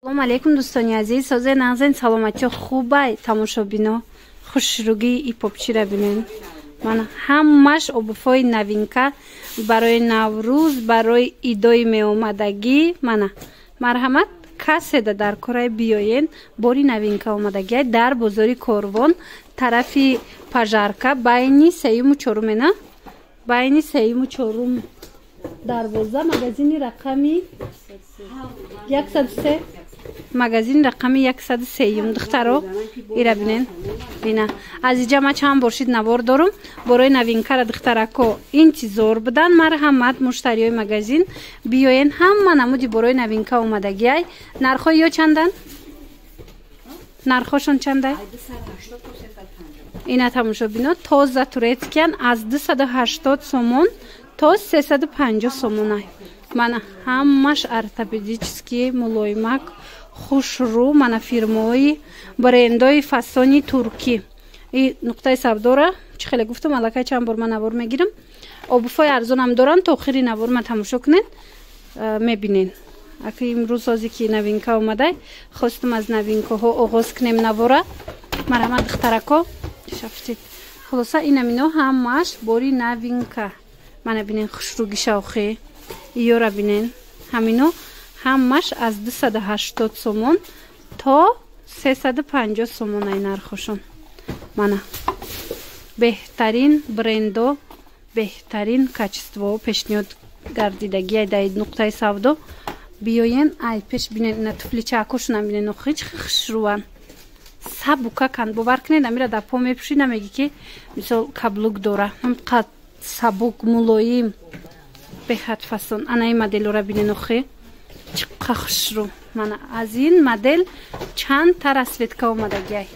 салом алейкум дӯстони азиз, созе нағзен саломатиё хубай тамошобино хушруги и попчира бинен. Мана ҳамаш обуфои навинка барои Наврӯз, барои идои меомадагӣ. Мана марҳамат каседа дар кораи биёен бори навинка омадагӣ дар бозори Корвон тарафи Пажарка байни 3-4 на байни 3-4 дарвоза магазини рақами 103 магазин рақами 103 духтаро ира бинен бина аз ҷама чанд боршид навор дорум борои навинкара духтарако интизор будан. Марҳамат муштариёи магазин биёен ҳама намуди борои навинка омадагиай. нархо ё чандан? нархошон чандай? ина тамошобино тоза турецкиян аз 280 сомон то 350 сомонай. Мана ҳамаш ортопедический мулоимак хушрӯ. Мана фирмои брендои фасони туркӣ. И нуқтаи савдора чӣ хеле гуфтам аллакай чанд бор ман навор мегирам. Обуфои арзонам дорам. то охири навор ма тамошо кунед мебинен. ака имрӯз ҳози ки навинка омадай хостум аз навинкаҳо оғоз кунем навора. марҳамат духтарако шафтид хулоса инамино ҳамаш бори навинка. мана бинен хушруги шавхӣ иёра бинен ҳамино ҳамаш аз 280 сомон то 350 сомон ай нархошон. мана беҳтарин брендо беҳтарин качество пешниҳод гардидагӣ дар нуқтаи савдо биёен ай пеш бинен. ина туфличаакошонам бинен охич хушрӯан сабукаканд. бовар кунед амира дар по мепӯшӣ намеги ки мисол каблук дора. ҳамқад сабук мулоим беҳад фасон. анаи моделора бинен охи чиқа хушрӯ. мана аз ин модел чанд та расветка омадагиай.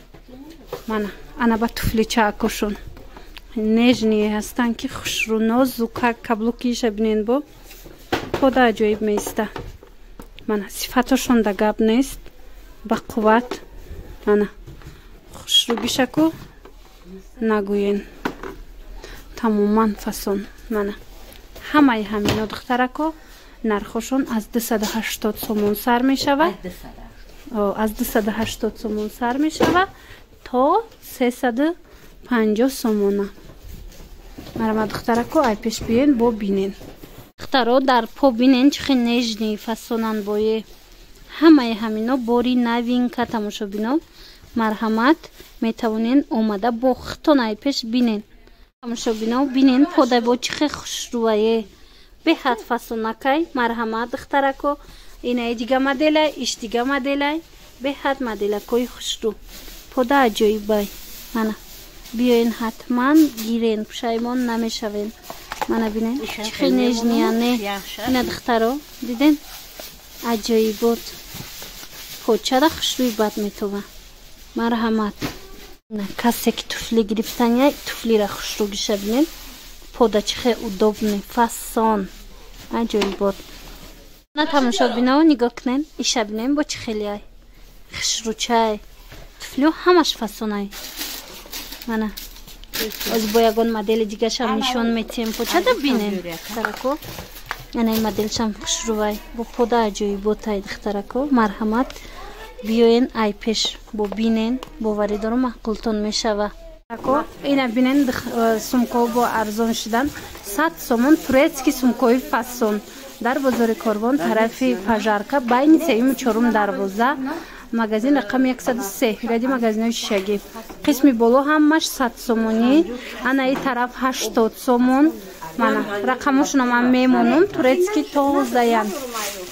мана ана ба туфличаакошон нежние ҳастанд ки хушрӯ нозука каблукиша бинен бо пода аҷоиб меиста. мана сифатошон да гап нест ба қувват. мана хушрӯгишаку нагӯен тамоман фасон. мана ҳамаи ҳамино духтарако нархошон аз 280 сомон сар мешавад. аз 280 сомон сар мешавад то 350 сомона. марҳамат духтарако ай пеш биен бо бинен. духтаро дар по бинен чӣ хел нежни фасонан бое. ҳамаи ҳамино бори навинка тамошобино. марҳамат метавонен омада бо хитон ай пеш бинен. тамошобино бинен подай бо чӣ хел хушрӯае беҳад фасонакай. марҳамат духтарако инаи дига моделай иш дига моделай беҳад моделакои хушрӯ пода аҷоибай. мана биёен ҳатман гирен пушаймон намешавен. мана бинен чӣ хел нежнияне. ина духтаро диден аҷоибот почада хушрӯи бад метова. марҳамат касе ки туфли гирифтания туфлира хушрӯгиша бинен пода чӣ хел удобне фасон аҷоибот. на тамошобино нигоҳ кунен иша бинен бо чӣ хелиай хушрӯчай туфлиҳо ҳамаш фасонай. мана оз бо ягон модели дигашам нишон метиҳем почада бинен духтарако. анаи моделшам хушрӯвай бо пода аҷоиботай духтарако. марҳамат биёен ай пеш бо бинен боварӣ дорум мақултон мешава. ина бинен сумкаҳо бо арзон шудан 100 сомон турецки сумкаҳои фасон дар бозори Корвон тарафи Пажарка байни 3-4 дарвоза магазин рақами 103 ради магазинои шишагӣ. қисми боло ҳамаш 100 сомонӣ. анаи тараф 80 сомон. мана рақамошона ман мемонум турецки тозаян.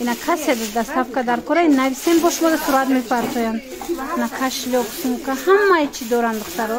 ина касе доставка дар кора нависен бо шумо да сурат мепартоянд. на кашлёк сумка ҳамаи чӣ доранд духтаро.